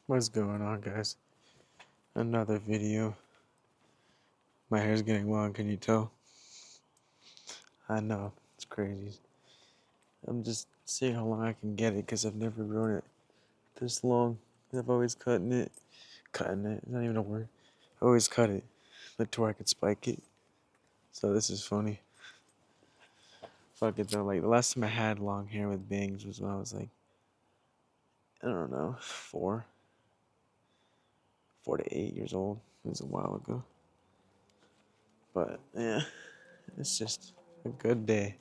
What's going on, guys? Another video. My hair's getting long, can you tell? I know, it's crazy. I'm just seeing how long I can get it because I've never grown it this long. I've always cutting it. It's not even a word. I always cut it, like to where I could spike it. So this is funny. Fuck it though, like the last time I had long hair with bangs was when I was like, I don't know, 4 to 8 years old. It was a while ago. But yeah, it's just a good day.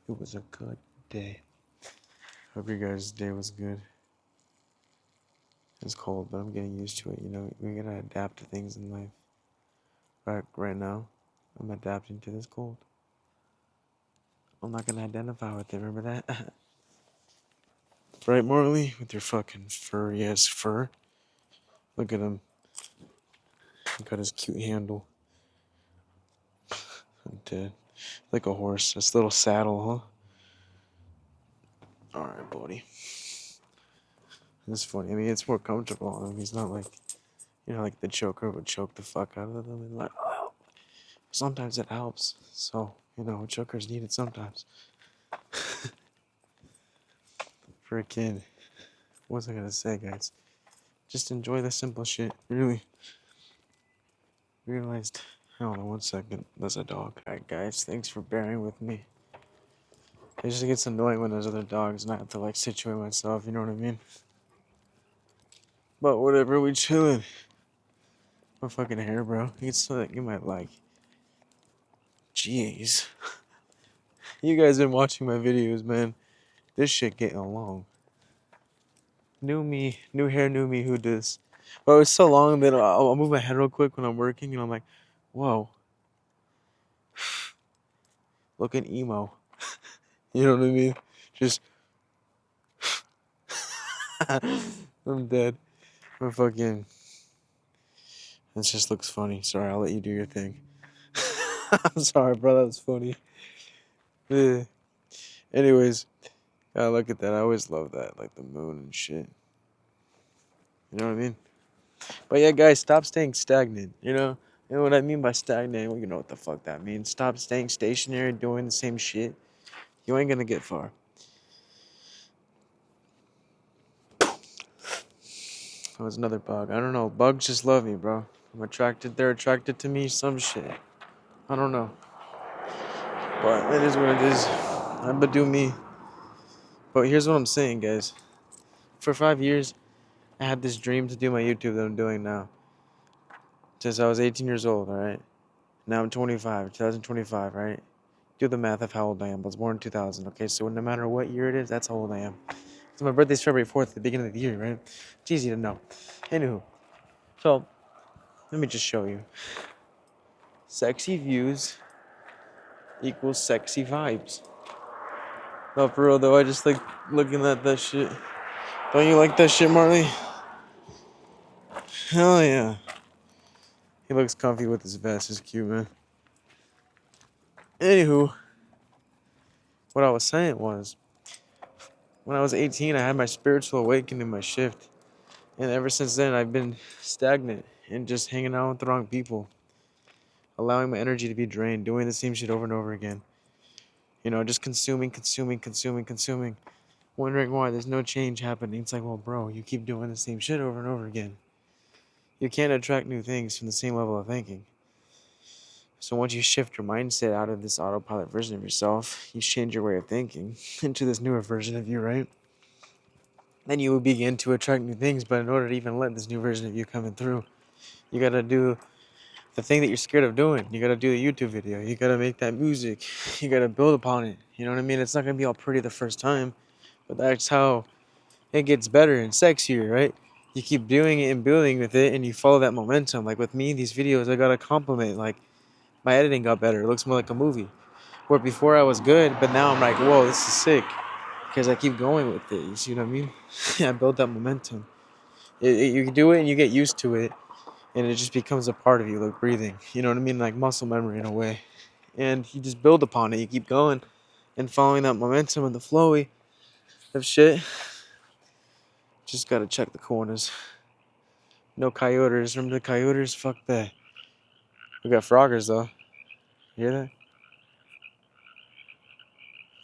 It was a good day. Hope your guys' day was good. It's cold, but I'm getting used to it. You know, we gotta adapt to things in life. Right now, I'm adapting to this cold. I'm not gonna identify with it. Remember that? Right, Morley? With your fucking furry ass fur. Look at him. He got his cute handle. I'm dead. Like a horse. This little saddle, huh? Alright, buddy. It's funny. I mean, it's more comfortable on him. He's not like, like the choker would choke the fuck out of them and like, oh. Sometimes it helps. So, chokers need it sometimes. For a kid. What was I gonna say, guys? Just enjoy the simple shit. Really. Realized. Hold on 1 second. There's a dog. Alright, guys. Thanks for bearing with me. It just gets annoying when there's other dogs and I have to, like, situate myself. You know what I mean? But whatever. We chilling. My fucking hair, bro. It's like you might like. Jeez. You guys been watching my videos, man. This shit getting long. New me, new hair, new me. Who does? But it's so long that I'll move my head real quick when I'm working, and I'm like, whoa, looking emo. You know what I mean? Just, I'm dead. I'm fucking. It just looks funny. Sorry, I'll let you do your thing. I'm sorry, bro. That was funny. Eh. Anyways, look at that. I always love that, like the moon and shit. You know what I mean? But yeah, guys, stop staying stagnant. You know what I mean by stagnant? Well, you know what the fuck that means. Stop staying stationary, doing the same shit. You ain't gonna get far. That was another bug. I don't know. Bugs just love me, bro. I'm attracted. They're attracted to me. Some shit. I don't know. But it is what it is. I'm but do me. But here's what I'm saying, guys. For 5 years, I had this dream to do my YouTube that I'm doing now. Since I was 18 years old, alright? Now I'm 25, 2025, right? Do the math of how old I am. I was born in 2000, okay? So no matter what year it is, that's how old I am. So my birthday's February 4th, the beginning of the year, right? It's easy to know. Anywho, so let me just show you. Sexy views equals sexy vibes. No, for real though, I just like looking at that shit. Don't you like that shit, Marley? Hell yeah. He looks comfy with his vest. It's cute, man. Anywho, what I was saying was, when I was 18, I had my spiritual awakening, my shift. And ever since then, I've been stagnant and just hanging out with the wrong people. Allowing my energy to be drained, doing the same shit over and over again. Just consuming. Wondering why there's no change happening. It's like, well, bro, you keep doing the same shit over and over again. You can't attract new things from the same level of thinking. So once you shift your mindset out of this autopilot version of yourself, you change your way of thinking into this newer version of you, right? Then you will begin to attract new things, but in order to even let this new version of you coming through, you gotta do the thing that you're scared of doing. You gotta do a YouTube video. You gotta make that music. You gotta build upon it. You know what I mean? It's not gonna be all pretty the first time, but that's how it gets better and sexier, right? You keep doing it and building with it, and you follow that momentum. Like with me, these videos, I got a compliment. Like, my editing got better. It looks more like a movie. Where before I was good, but now I'm like, whoa, this is sick. Because I keep going with it. You see what I mean? I built that momentum. You do it and you get used to it, and it just becomes a part of you, like breathing. You know what I mean? Like muscle memory in a way. And you just build upon it. You keep going and following that momentum and the flowy of shit. Just gotta check the corners. No coyotes. Remember the coyotes? Fuck that. We got froggers though. You hear that?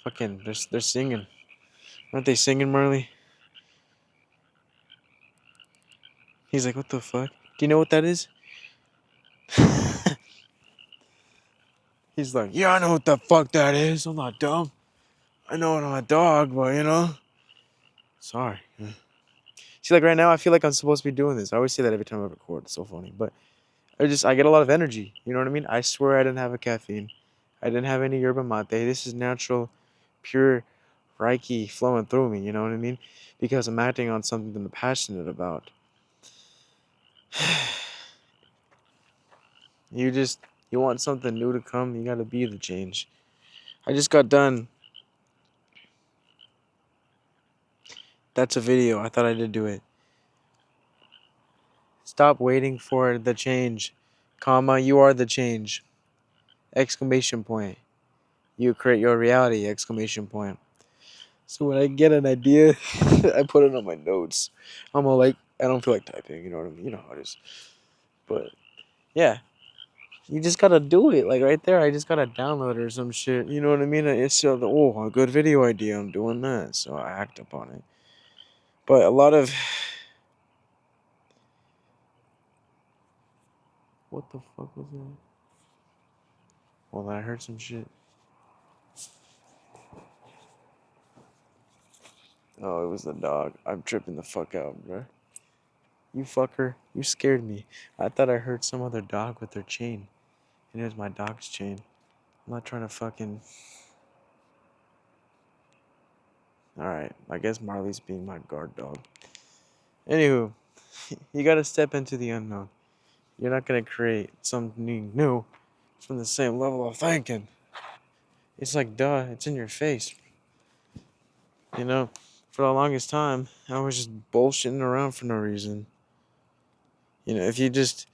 Fucking, they're singing. Aren't they singing, Marley? He's like, what the fuck? Do you know what that is? He's like, yeah, I know what the fuck that is. I'm not dumb. I know I'm a dog, but you know. Sorry. See, like right now, I feel like I'm supposed to be doing this. I always say that every time I record. It's so funny, but I get a lot of energy. You know what I mean? I swear I didn't have a caffeine. I didn't have any yerba mate. This is natural, pure Reiki flowing through me. You know what I mean? Because I'm acting on something that I'm passionate about. You just you want something new to come. You gotta be the change. I just got done. That's a video. I thought I did do it. Stop waiting for the change, comma. You are the change. Exclamation point. You create your reality! Exclamation point. So when I get an idea, I put it on my notes. I'm all like, I don't feel like typing. You know what I mean? You know how it is. But yeah, you just gotta do it. Like right there, I just gotta download it or some shit. You know what I mean? It's a good video idea. I'm doing that, so I act upon it. But a lot of what the fuck was that? Well, I heard some shit. Oh, it was the dog. I'm tripping the fuck out, bro. You fucker. You scared me. I thought I heard some other dog with their chain. And it was my dog's chain. I'm not trying to fucking. Alright, I guess Marley's being my guard dog. Anywho, you gotta step into the unknown. You're not gonna create something new from the same level of thinking. It's like, duh, it's in your face. You know, for the longest time, I was just bullshitting around for no reason. You know, if you're just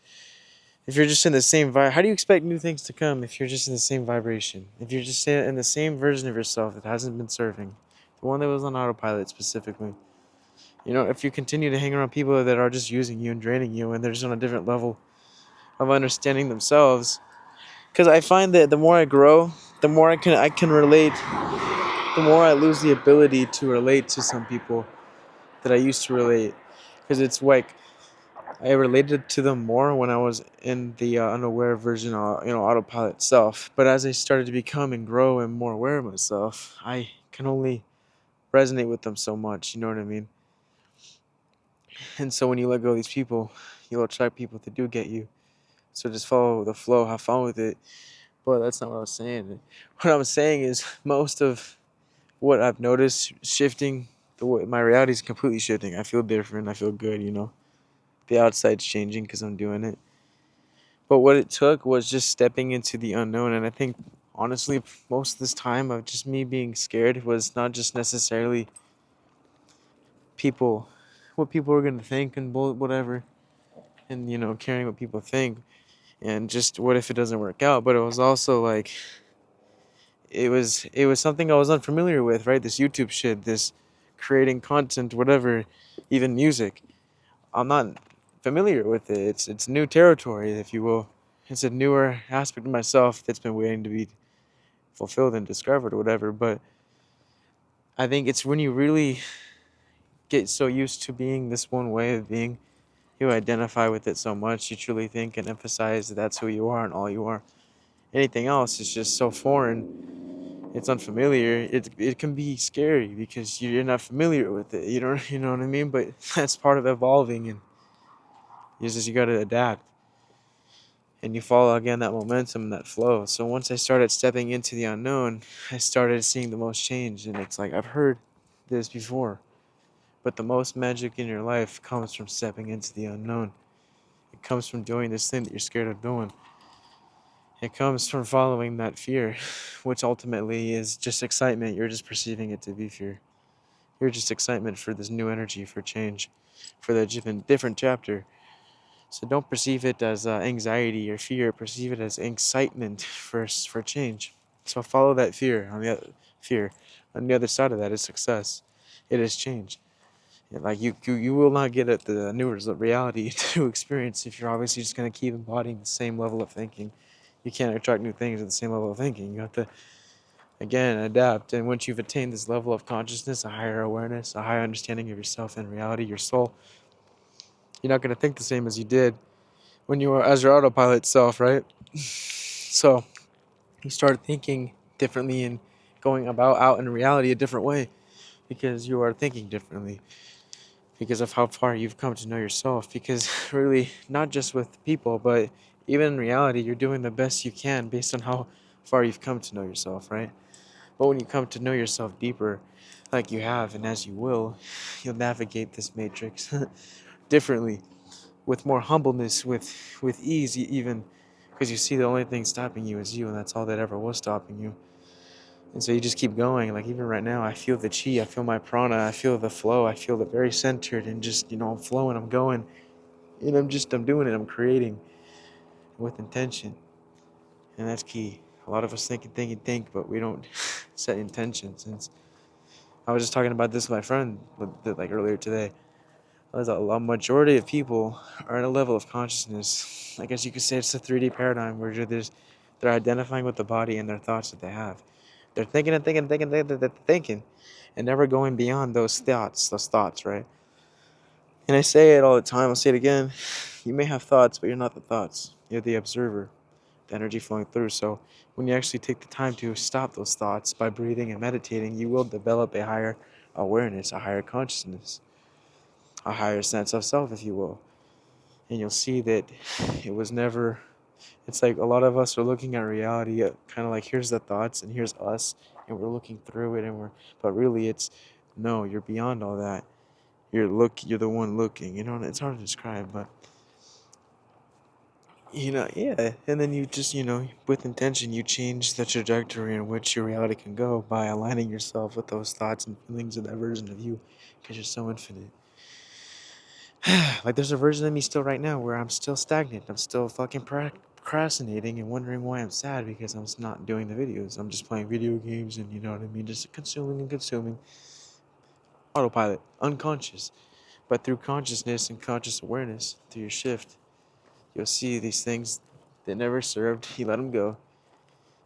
in the same vibe, how do you expect new things to come if you're just in the same vibration? If you're just in the same version of yourself that hasn't been serving, the one that was on autopilot specifically. You know, if you continue to hang around people that are just using you and draining you, and they're just on a different level of understanding themselves, because I find that the more I grow, the more I can relate, the more I lose the ability to relate to some people that I used to relate, because it's like I related to them more when I was in the unaware version of autopilot self. But as I started to become and grow and more aware of myself, I can only resonate with them so much. You know what I mean? And so when you let go of these people, you'll attract people that do get you. So just follow the flow, have fun with it. But that's not what I was saying. What I'm saying is most of what I've noticed shifting, the way my reality is completely shifting. I feel different. I feel good. You know, the outside's changing because I'm doing it. But what it took was just stepping into the unknown. And I think honestly, most of this time of just me being scared was not just necessarily people, what people were gonna think and whatever, and caring what people think, and just what if it doesn't work out. But it was also like it was something I was unfamiliar with, right? This YouTube shit, this creating content, whatever, even music. I'm not familiar with it. It's new territory, if you will. It's a newer aspect of myself that's been waiting to be fulfilled and discovered or whatever. But I think it's when you really get so used to being this one way of being, you identify with it so much, you truly think and emphasize that that's who you are and all you are. Anything else is just so foreign. It's unfamiliar. It can be scary because you're not familiar with it. You don't, you know what I mean? But that's part of evolving, and you gotta adapt. And you follow again that momentum, that flow. So once I started stepping into the unknown, I started seeing the most change. And it's like, I've heard this before, but the most magic in your life comes from stepping into the unknown. It comes from doing this thing that you're scared of doing. It comes from following that fear, which ultimately is just excitement. You're just perceiving it to be fear. You're just excitement for this new energy, for change, for the different chapter. So don't perceive it as anxiety or fear. Perceive it as excitement for change. So follow that fear. On the other side of that is success. It is change. Like you will not get at the new reality to experience if you're obviously just gonna keep embodying the same level of thinking. You can't attract new things at the same level of thinking. You have to again adapt. And once you've attained this level of consciousness, a higher awareness, a higher understanding of yourself and reality, your soul, you're not gonna think the same as you did when you were as your autopilot self, right? So you start thinking differently and going about out in reality a different way because you are thinking differently because of how far you've come to know yourself. Because really, not just with people, but even in reality, you're doing the best you can based on how far you've come to know yourself, right? But when you come to know yourself deeper, like you have and as you will, you'll navigate this matrix differently, with more humbleness, with ease, even because you see the only thing stopping you is you, and that's all that ever was stopping you. And so you just keep going. Like even right now, I feel the chi, I feel my prana, I feel the flow, I feel it very centered and just, I'm flowing, I'm going, and I'm doing it, I'm creating with intention. And that's key. A lot of us think, but we don't set intentions. And I was just talking about this with my friend like earlier today. There's a majority of people are at a level of consciousness. I guess you could say it's the 3D paradigm where they're identifying with the body and their thoughts that they have. They're thinking and thinking and thinking, thinking, and never going beyond those thoughts, right? And I say it all the time, I'll say it again. You may have thoughts, but you're not the thoughts. You're the observer, the energy flowing through. So when you actually take the time to stop those thoughts by breathing and meditating, you will develop a higher awareness, a higher consciousness, a higher sense of self, if you will. And you'll see that it was never, it's like a lot of us are looking at reality kind of like here's the thoughts and here's us, and we're looking through it, but really it's, no, you're beyond all that. You're the one looking, it's hard to describe, but yeah. And then you just, with intention, you change the trajectory in which your reality can go by aligning yourself with those thoughts and feelings of that version of you, because you're so infinite. Like there's a version of me still right now where I'm still stagnant. I'm still fucking procrastinating and wondering why I'm sad because I'm not doing the videos. I'm just playing video games and you know what I mean, just consuming and consuming. Autopilot, unconscious. But through consciousness and conscious awareness, through your shift, you'll see these things that never served. You let them go,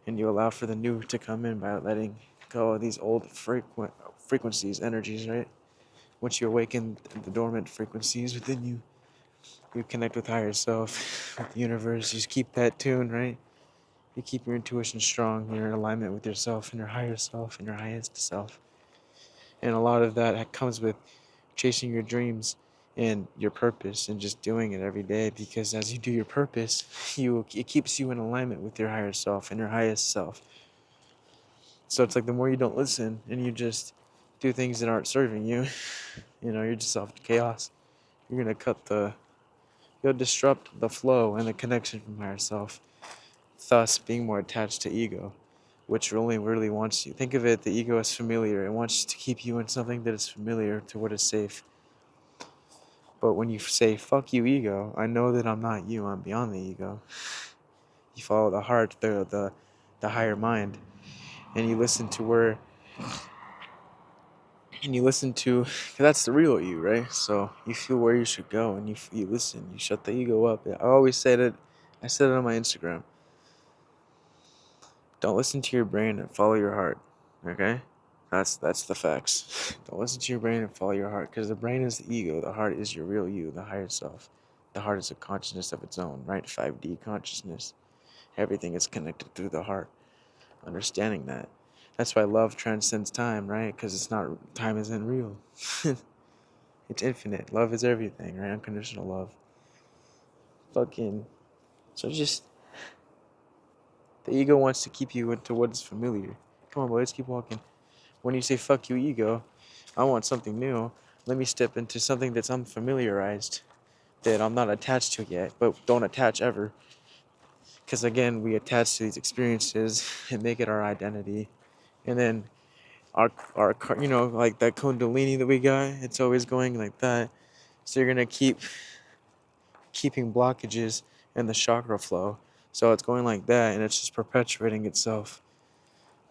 and you allow for the new to come in by letting go of these old frequencies, energies, right? Once you awaken the dormant frequencies within you, you connect with higher self, with the universe. You just keep that tune, right? You keep your intuition strong. You're in alignment with yourself and your higher self and your highest self. And a lot of that comes with chasing your dreams and your purpose and just doing it every day, because as you do your purpose, it keeps you in alignment with your higher self and your highest self. So it's like the more you don't listen and you just do things that aren't serving you, you're just off to chaos. You're gonna you'll disrupt the flow and the connection from higher self, thus being more attached to ego, which only really wants you. Think of it, the ego is familiar. It wants to keep you in something that is familiar to what is safe. But when you say, fuck you, ego, I know that I'm not you, I'm beyond the ego. You follow the heart, the higher mind, and you listen to cause that's the real you, right? So you feel where you should go, and you listen, you shut the ego up. I said it on my Instagram. Don't listen to your brain and follow your heart, okay? That's the facts. Don't listen to your brain and follow your heart, because the brain is the ego, the heart is your real you, the higher self. The heart is a consciousness of its own, right? 5D consciousness. Everything is connected through the heart. Understanding that. That's why love transcends time, right? Because time isn't real. It's infinite. Love is everything, right? Unconditional love. Fucking. So just, the ego wants to keep you into what is familiar. Come on, boys, keep walking. When you say fuck you, ego, I want something new. Let me step into something that's unfamiliarized, that I'm not attached to yet, but don't attach ever. Because again, we attach to these experiences and make it our identity. And then our like that kundalini that we got, it's always going like that. So you're going to keeping blockages in the chakra flow. So it's going like that, and it's just perpetuating itself,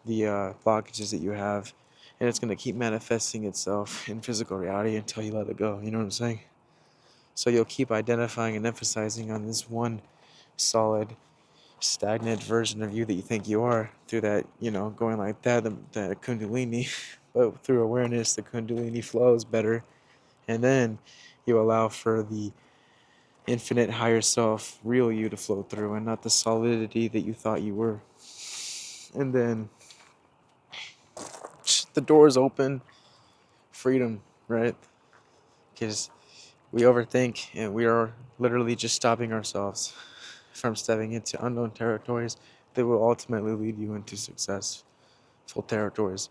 the blockages that you have. and it's gonna keep manifesting itself in physical reality until you let it go. You know what I'm saying? So you'll keep identifying and emphasizing on this one solid, stagnant version of you that you think you are through that, going like that, the Kundalini. But through awareness, the Kundalini flows better. And then you allow for the infinite higher self, real you, to flow through and not the solidity that you thought you were. And then the doors open, freedom, right? Because we overthink and we are literally just stopping ourselves from stepping into unknown territories that will ultimately lead you into successful territories.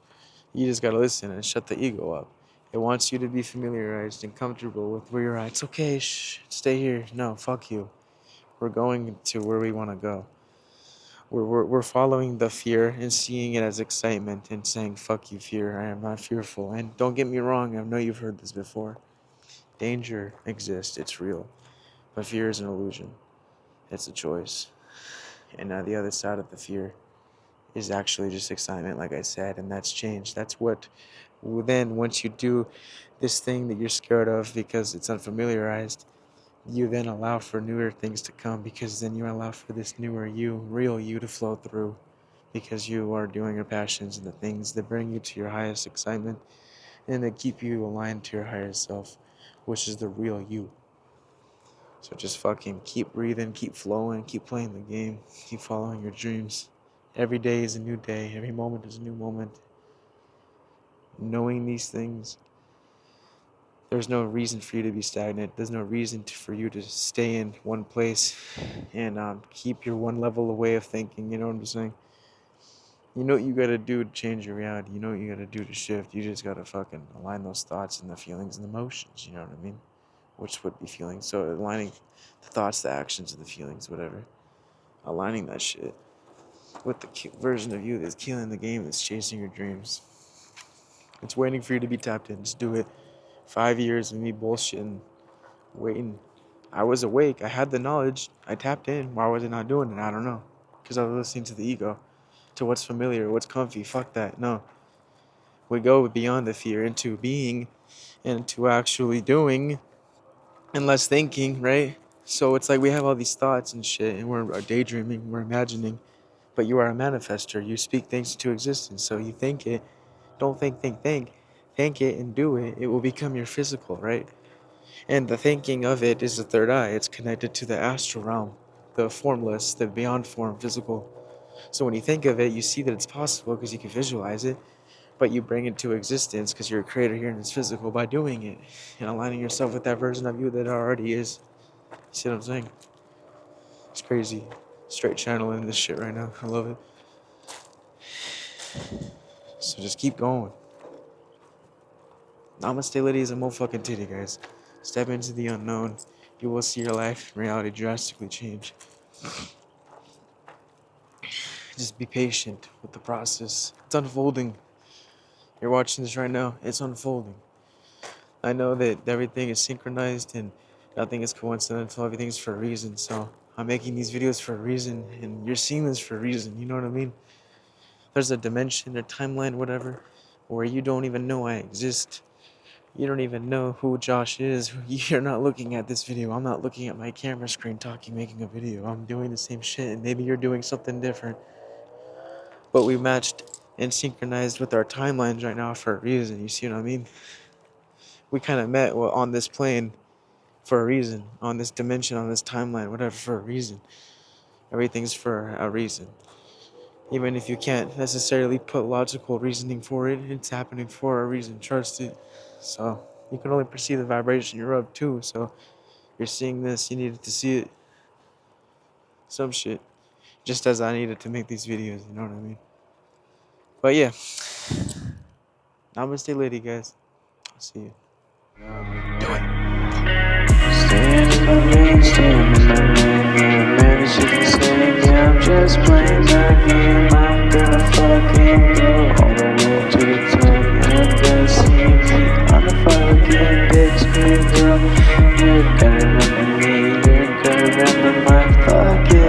You just gotta listen and shut the ego up. It wants you to be familiarized and comfortable with where you're at. It's okay, stay here. No, fuck you. We're going to where we want to go. We're following the fear and seeing it as excitement and saying, fuck you, fear. I am not fearful. And don't get me wrong, I know you've heard this before. Danger exists, it's real. But fear is an illusion. It's a choice. And now the other side of the fear is actually just excitement, like I said, and that's change. That's what then, once you do this thing that you're scared of because it's unfamiliarized, you then allow for newer things to come, because then you allow for this newer you, real you, to flow through, because you are doing your passions and the things that bring you to your highest excitement and that keep you aligned to your higher self, which is the real you. So just fucking keep breathing, keep flowing, keep playing the game, keep following your dreams. Every day is a new day. Every moment is a new moment. Knowing these things, there's no reason for you to be stagnant. There's no reason for you to stay in one place and keep your one level of way of thinking. You know what I'm saying? You know what you got to do to change your reality. You know what you got to do to shift. You just got to fucking align those thoughts and the feelings and the emotions. You know what I mean? Which would be feelings. So aligning the thoughts, the actions, and the feelings, whatever. Aligning that shit with the version of you that's killing the game, that's chasing your dreams. It's waiting for you to be tapped in. Just do it. 5 years of me bullshitting, waiting. I was awake. I had the knowledge. I tapped in. Why was I not doing it? I don't know. Because I was listening to the ego, to what's familiar, what's comfy. Fuck that. No. We go beyond the fear into being and to actually doing and less thinking, right? So it's like we have all these thoughts and shit, and we're daydreaming, we're imagining. But you are a manifester. You speak things into existence. So you think it. Don't think. Think it and do it. It will become your physical, right? And the thinking of it is the third eye. It's connected to the astral realm, the formless, the beyond form, physical. So when you think of it, you see that it's possible because you can visualize it, but you bring it to existence because you're a creator here in this physical by doing it and aligning yourself with that version of you that already is. You see what I'm saying? It's crazy. Straight channeling this shit right now. I love it. So just keep going. Namaste, ladies and motherfucking titty, guys. Step into the unknown. You will see your life and reality drastically change. Just be patient with the process. It's unfolding. You're watching this right now. It's unfolding. I know that everything is synchronized and nothing is coincidental. Everything is for a reason. So I'm making these videos for a reason, and you're seeing this for a reason. You know what I mean? There's a dimension, a timeline, whatever, where you don't even know I exist. You don't even know who Josh is. You're not looking at this video. I'm not looking at my camera screen talking, making a video. I'm doing the same shit, and maybe you're doing something different. But we matched and synchronized with our timelines right now for a reason. You see what I mean? We kind of met on this plane for a reason, on this dimension, on this timeline, whatever, for a reason. Everything's for a reason. Even if you can't necessarily put logical reasoning for it, it's happening for a reason. Trust it. So you can only perceive the vibration you're of too. So you're seeing this, you needed to see it. Some shit. Just as I needed to make these videos, you know what I mean? But yeah. Namaste, lady, guys. I'll see you. Do it. Staying in my lane, yeah, man, as you can say, yeah, I'm just playing that game. I'm gonna fucking go all the way to the top, and I'm gonna see me on the fire again, big screen, girl. You're gonna remember me, you're gonna remember my fucking